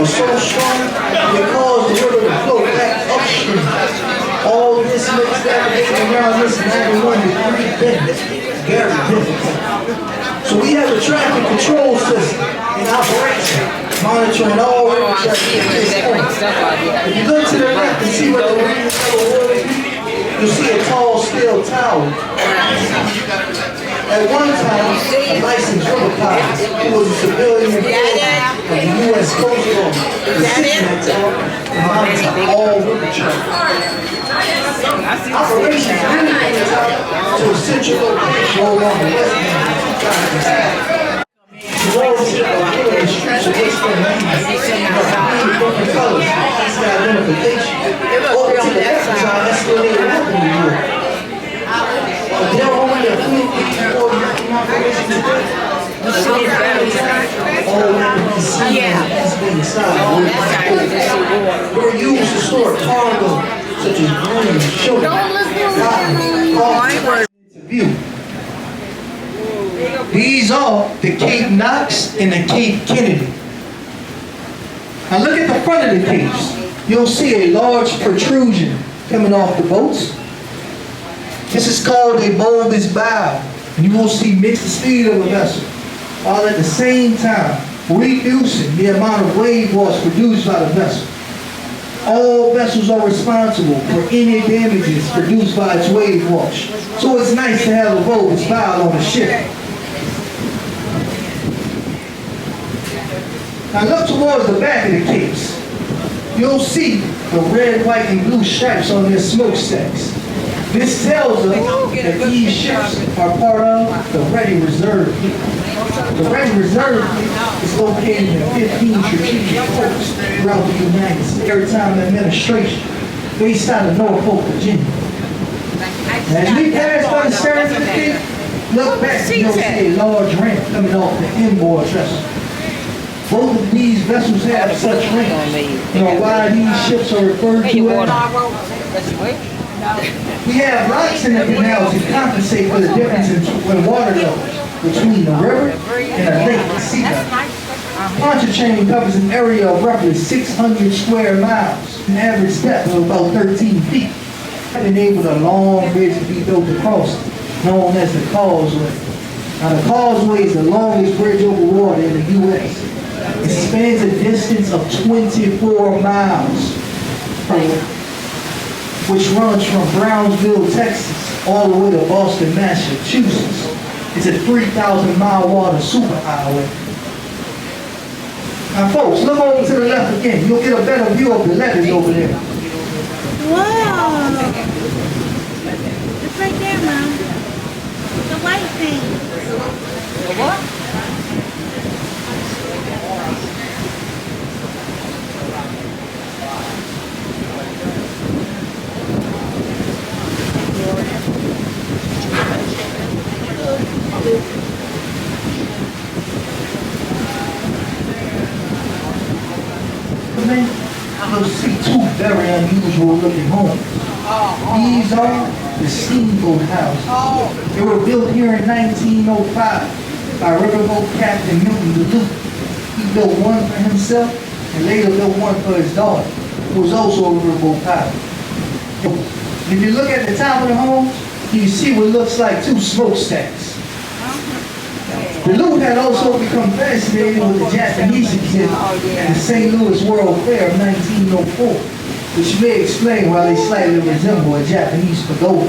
are so strong they cause the river to flow back upstream. All this makes navigating around this 91-degree bend very difficult. So we have a traffic control system in operation, monitoring all river traffic at this point. If you look to the left and see where the green yellow is, you'll see a tall steel tower. At one time, a licensed river pilot who was a civilian employee of the U.S. Coast Guard was sitting at tower and monitoring all river traffic. Operations really went out to a central location along the west bank of the the roads are full of the streets of West Virginia. Different colors, it's got identification. Over to the left is our escalator working reward. There are only a few people working operations today. All that can be seen has been inside. We're used to store cargo such as grain, sugar, cotton, coffee, to view. These are the Cape Knox and the Cape Kennedy. Now look at the front of the capes. You'll see a large protrusion coming off the boats. This is called a bulbous bow, and you will see mix the speed of a vessel, while at the same time reducing the amount of wave force produced by the vessel. All vessels are responsible for any damages produced by its wave wash. So it's nice to have a bogus file on the ship. Now look towards the back of the case. You'll see the red, white, and blue stripes on their smokestacks. This tells us that these ships are part of the Ready Reserve Fleet. The Ready Reserve Fleet is located in 15 strategic ports throughout the United States Maritime Administration, based out of Norfolk, Virginia. As we pass by the stern of the fleet, look back and you'll see a large ramp coming off the inboard trestle. Both of these vessels have such ramps. You know why these ships are referred to as? We have rocks in the canal to compensate for the difference in water levels between the river and a lake sea level. Pontchartrain covers an area of roughly 600 square miles, an average depth of about 13 feet. I've enabled a long bridge to be built across it, known as the causeway. Now the causeway is the longest bridge over water in the U.S. It spans a distance of 24 miles which runs from Brownsville, Texas, all the way to Boston, Massachusetts. It's a 3,000-mile water superhighway. Now, folks, look over to the left again. You'll get a better view of the letters over there. Wow! It's right there, Mom. The white thing. The what? You'll see two very unusual looking homes. These are the steamboat houses. They were built here in 1905 by riverboat Captain Milton Duluth. He built one for himself and later built one for his daughter, who was also a riverboat pilot. If you look at the top of the homes, you see what looks like two smokestacks. Duluth had also become fascinated with the Japanese exhibit at the St. Louis World Fair of 1904, which may explain why they slightly resemble a Japanese pagoda.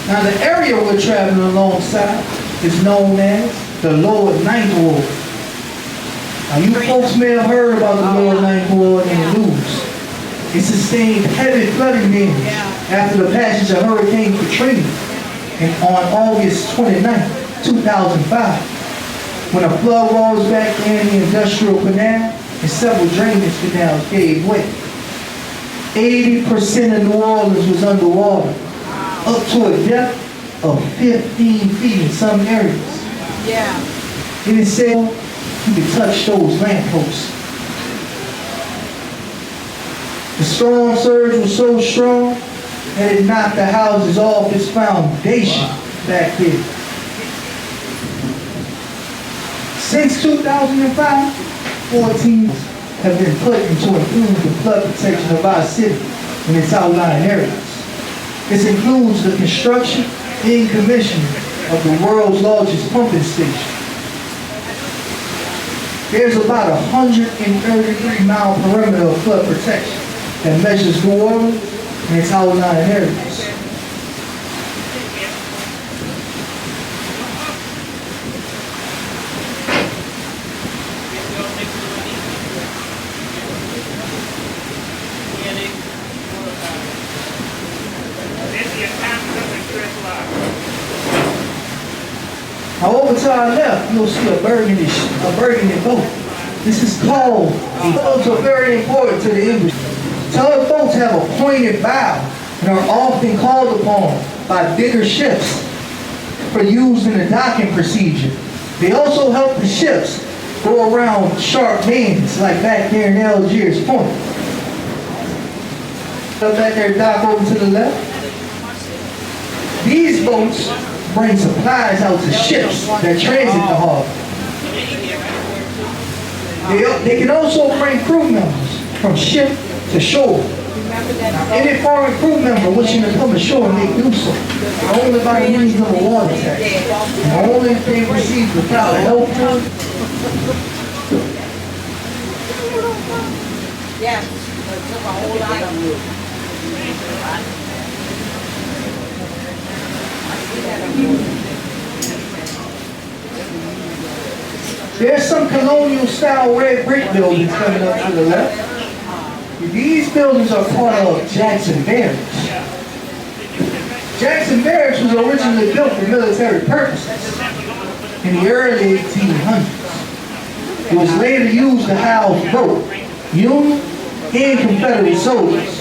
Now the area we're traveling alongside is known as the Lower Ninth Ward. Now you folks may have heard about the Lower Ninth Ward in the news. It sustained heavy flooding damage after the passage of Hurricane Katrina on August 29, 2005, when a flood walls back in the Industrial Canal and several drainage canals gave way. 80% of New Orleans was underwater, up to a depth of 15 feet in some areas. It is said you could touch those lampposts. The storm surge was so strong that it knocked the houses off its foundation back there. Since 2005, 14 have been put into improve the flood protection of our city and its outlying areas. This includes the construction and commissioning of the world's largest pumping station. There's about a 133-mile perimeter of flood protection that measures New Orleans and its outlying areas. Now over to our left, you'll see a burgundy boat. This is called, boats are very important to the industry. Tugboats have a pointed bow and are often called upon by bigger ships for use in the docking procedure. They also help the ships go around sharp bends, like back there in Algiers Point. Up back there, dock over to the left. These boats bring supplies out to ships that transit the harbor. They can also bring crew members from ship to shore. Now, any foreign crew member wishing to come ashore may do so, only by means of a water tax. And only if they receive the proper health. Yes. It took a whole lot of wood. There's some colonial style red brick buildings coming up to the left. These buildings are part of Jackson Barracks. Jackson Barracks was originally built for military purposes in the early 1800s. It was later used to house both Union and Confederate soldiers.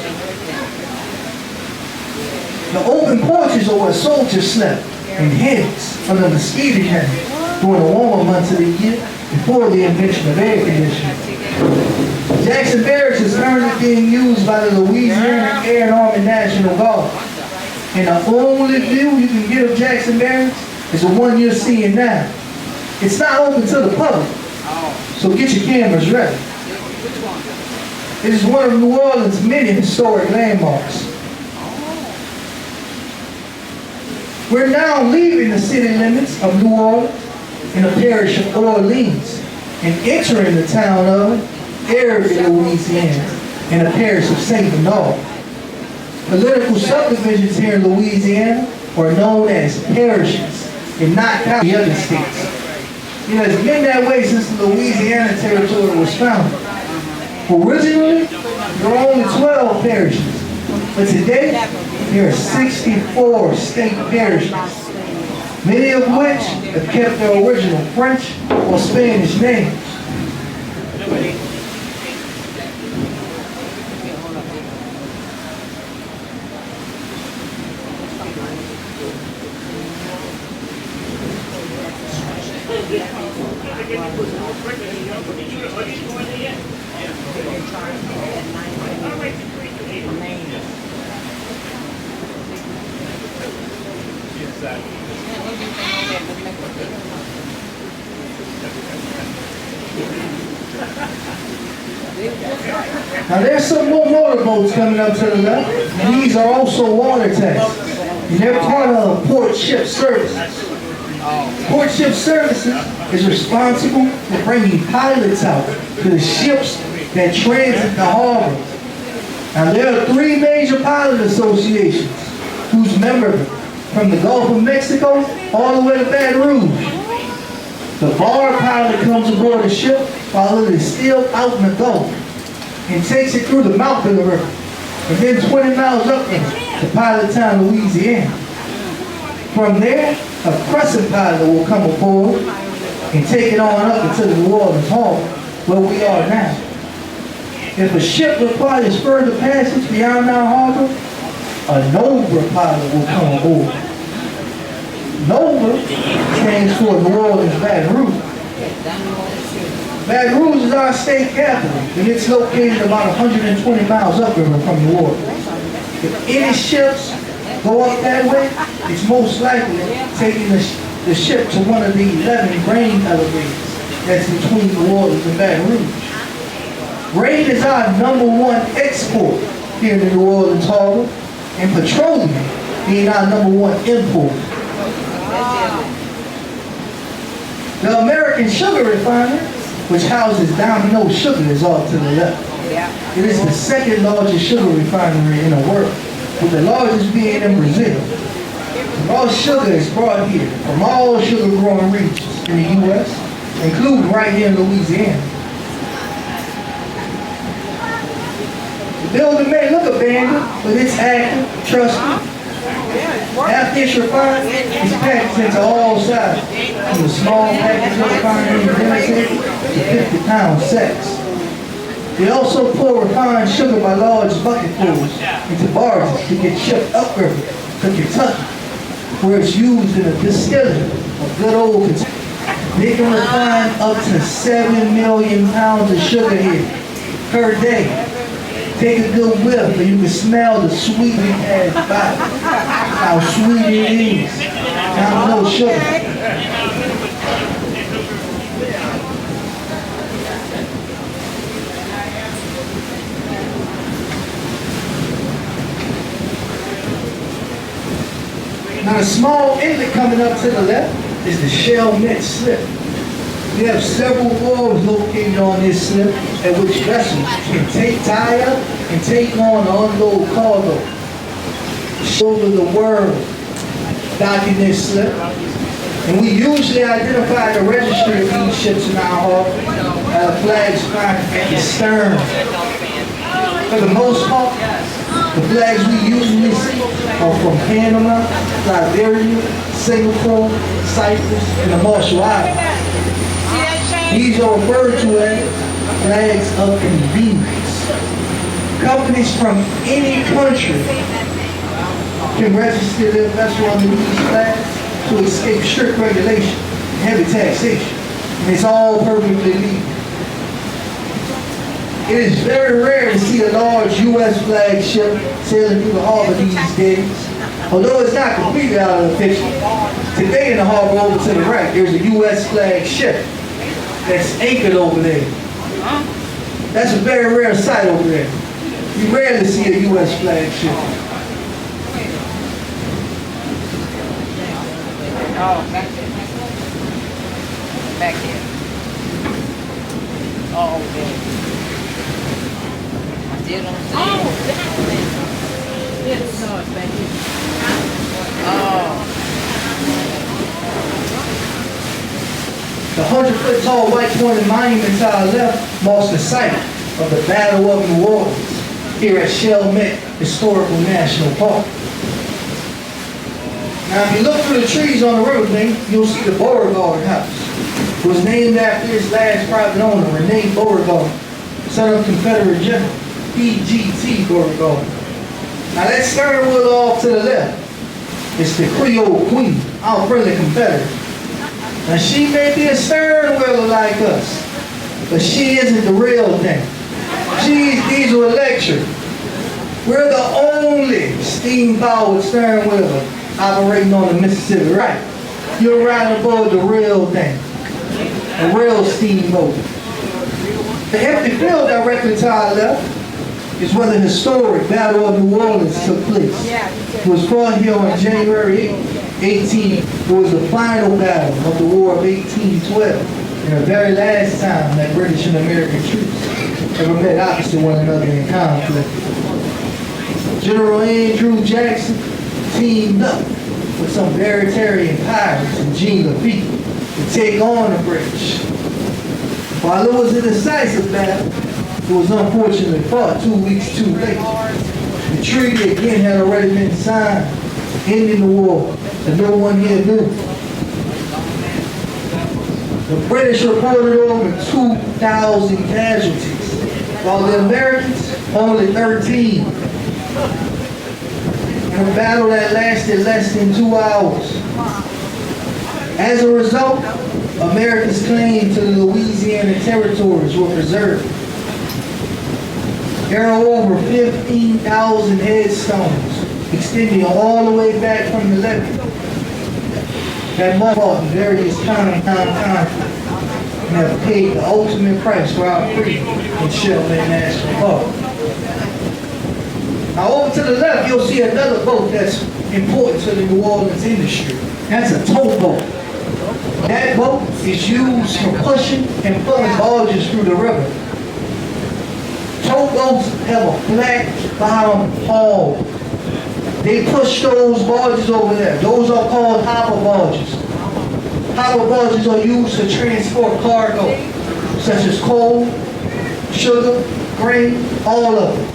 The open porches are where soldiers slept in heads under mosquito nets during the warmer months of the year before the invention of air conditioning. Jackson Barracks is currently being used by the Louisiana Air and Army National Guard. And the only view you can get of Jackson Barracks is the one you're seeing now. It's not open to the public, so get your cameras ready. It is one of New Orleans' many historic landmarks. We're now leaving the city limits of New Orleans in the parish of Orleans and entering the town of Erie, Louisiana, in the parish of St. Bernard. Political subdivisions here in Louisiana are known as parishes and not county other states. It has been that way since the Louisiana territory was founded. Originally, there were only 12 parishes, but today there are 64 state parishes, many of which have kept their original French or Spanish names. Now there's some more motorboats coming up to the left, and these are also water taxis. And they're part of Port Ship Services. Port Ship Services is responsible for bringing pilots out to the ships that transit the harbor. Now there are 3 major pilot associations whose members from the Gulf of Mexico all the way to Baton Rouge. The bar pilot comes aboard a ship while it is still out in the Gulf and takes it through the mouth of the river and then 20 miles upland to Pilot Town, Louisiana. From there, a crescent pilot will come aboard and take it on up into the New Orleans harbor where we are now. If a ship requires further passage beyond our harbor, a NOVA pilot will come aboard. NOVA stands for New Orleans Baton Rouge. Baton Rouge is our state capital, and it's located about 120 miles upriver from New Orleans. If any ships go up that way, it's most likely taking the ship to one of the 11 grain elevators that's between New Orleans and Baton Rouge. Grain is our #1 export here in the New Orleans harbor, and petroleum being our #1 import. The American Sugar Refinery, which houses Domino Sugar, is off to the left. It is the 2nd largest sugar refinery in the world, with the largest being in Brazil. Raw sugar is brought here from all sugar growing regions in the U.S., including right here in Louisiana. The building may look abandoned, but it's active, trusted. After it's refined, it's packaged into all sizes, from the small package refinery limited to 50-pound sacks. They also pour refined sugar by large bucketfuls into barges to get shipped upriver to Kentucky, where it's used in a distillery of good old Kentucky. They can refine up to 7 million pounds of sugar here per day. Take a good whiff, and you can smell the sweet as by how sweet it is. Now no sugar. Now the small inlet coming up to the left is the shell net slip. We have several wharves located on this slip at which vessels can tie up and take on or unload cargo. Over the world docking this slip. And we usually identify the registry of these ships in our harbor flags found at the stern. For the most part, the flags we usually see are from Panama, Liberia, Singapore, Cyprus, and the Marshall Islands. These are referred to as flags of convenience. Companies from any country can register their vessel under these flags to escape strict regulation and heavy taxation. And it's all perfectly legal. It is very rare to see a large U.S. flag ship sailing through the harbor these days. Although it's not completely out of the picture, today in the harbor over to the right, there's a U.S. flag ship that's anchored over there. That's a very rare sight over there. You rarely see a U.S. flag ship. Oh, back there. Back here. Oh, okay. See what I'm saying? Oh. The 100-foot tall white pointed monument to our left marks the site of the Battle of New Orleans here at Chalmette Historical National Park. Now, if you look through the trees on the riverbank, you'll see the Beauregard House. It was named after its last private owner, Rene Beauregard, son of Confederate General E.G.T. Beauregard. Now, that stern wheel off to the left is the Creole Queen, our friendly Confederate. Now, she may be a stern wheeler like us, but she isn't the real thing. She's diesel electric. We're the only steam-powered stern wheeler operating on the Mississippi, right? You're riding aboard the real thing, a real steamboat. The empty field directly to our left is where the historic Battle of New Orleans took place. It was fought here on January 18th. It was the final battle of the War of 1812, and the very last time that British and American troops ever met opposite one another in conflict. General Andrew Jackson teamed up with some Veritarian pirates in Jean Lafitte to take on the British. While it was a decisive battle, it was unfortunately fought 2 weeks too late. The treaty again had already been signed, ending the war, and no one here knew. The British reported over 2,000 casualties, while the Americans only 13. In a battle that lasted less than 2 hours. As a result, America's claim to the Louisiana territories were preserved. There are over 15,000 headstones extending all the way back from the levee that fought in various conflicts and have paid the ultimate price for our freedom in Chalmette National Park. Now over to the left, you'll see another boat that's important to the New Orleans industry. That's a towboat. That boat is used for pushing and pulling barges through the river. Towboats have a flat bottom hull. They push those barges over there. Those are called hopper barges. Hopper barges are used to transport cargo, such as coal, sugar, grain, all of it.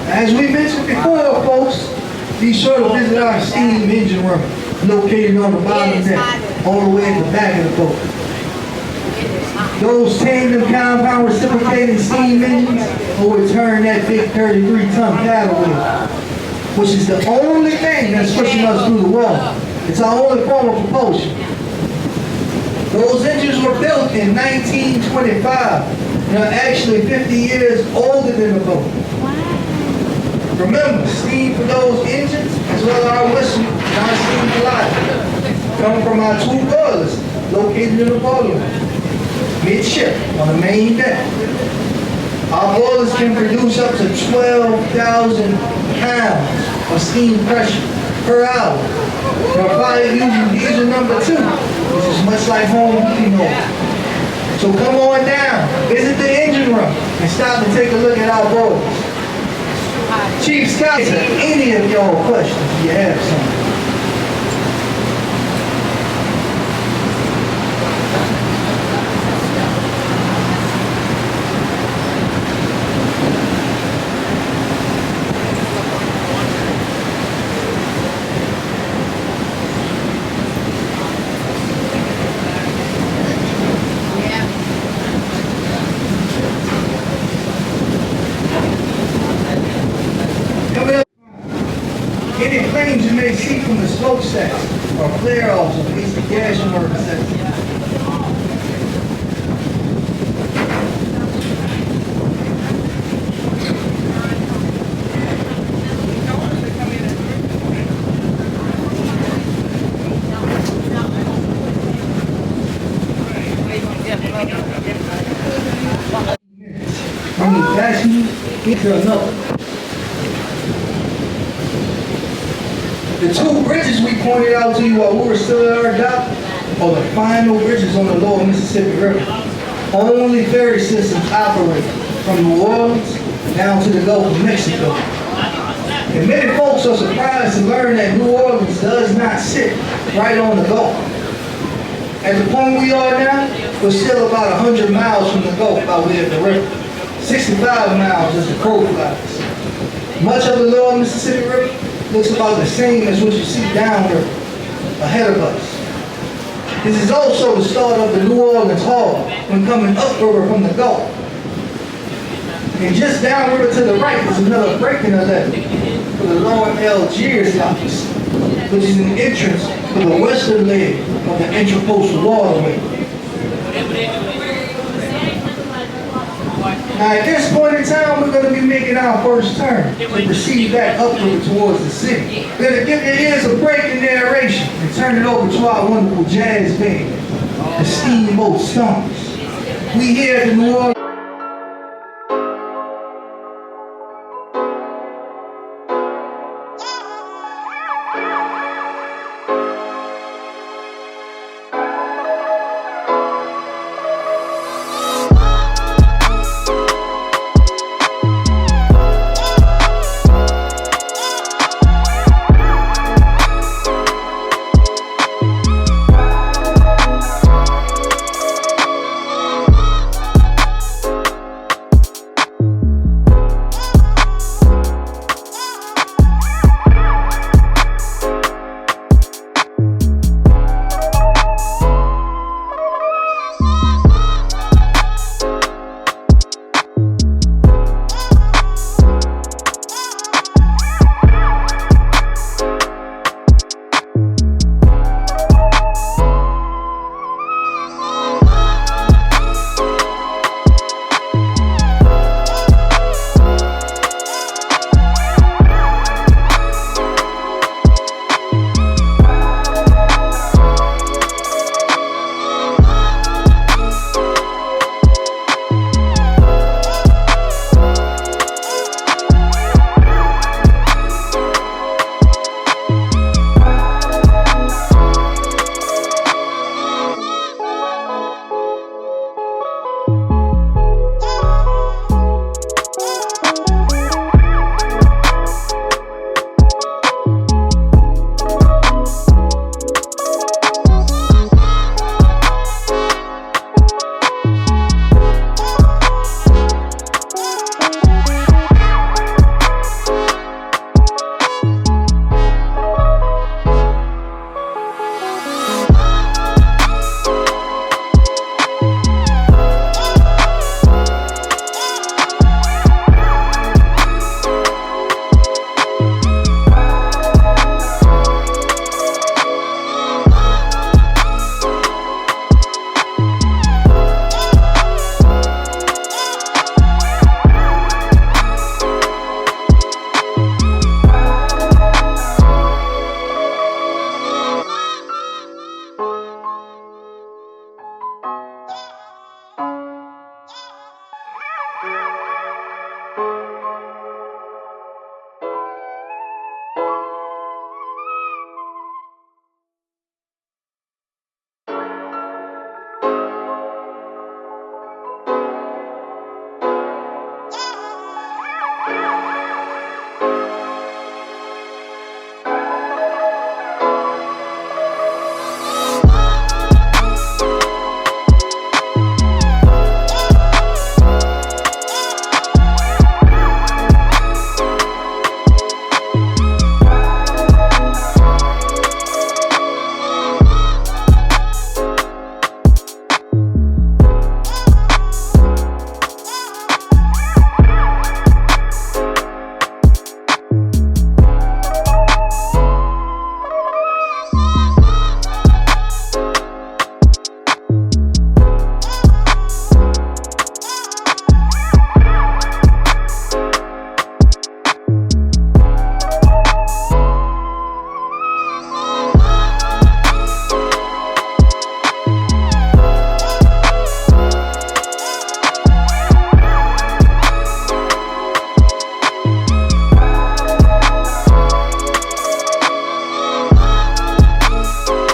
As we mentioned before, folks, be sure to visit our steam engine room located on the bottom deck, all the way at the back of the boat. Those tandem compound reciprocating steam engines will return that big 33-ton paddle wheel, which is the only thing that's pushing us through the water. It's our only form of propulsion. Those engines were built in 1925 and are actually 50 years older than the boat. Remember, steam for those engines, as well as our whistle, and our steam glider, come from our two boilers located in the boiler room, midship on the main deck. Our boilers can produce up to 12,000 pounds of steam pressure per hour. Provided using diesel number 2, which is much like home heating oil. So come on down, visit the engine room, and stop and take a look at our boilers. Chief Scott, answer any of y'all questions if you have some. Any flames you may see from the smokestacks or flare-offs of these gas work sets. From the passenger into another. The two bridges we pointed out to you while we were still at our dock are the final bridges on the lower Mississippi River. Only ferry systems operate from New Orleans down to the Gulf of Mexico. And many folks are surprised to learn that New Orleans does not sit right on the Gulf. At the point we are now, we're still about 100 miles from the Gulf by way of the river. 65 miles as the crow flies. Much of the lower Mississippi River looks about the same as what you see downriver ahead of us. This is also the start of the New Orleans Hall when coming upriver from the Gulf. And just downriver to the right is another breaking levee for the lower Algiers locks, which is an entrance for the western leg of the intracoastal waterway. Now at this point in time, we're going to be making our first turn to proceed back upriver towards the city. We're going to give your ears a break in narration and turn it over to our wonderful jazz band, the Steamboat Stompers. We here at the New Orleans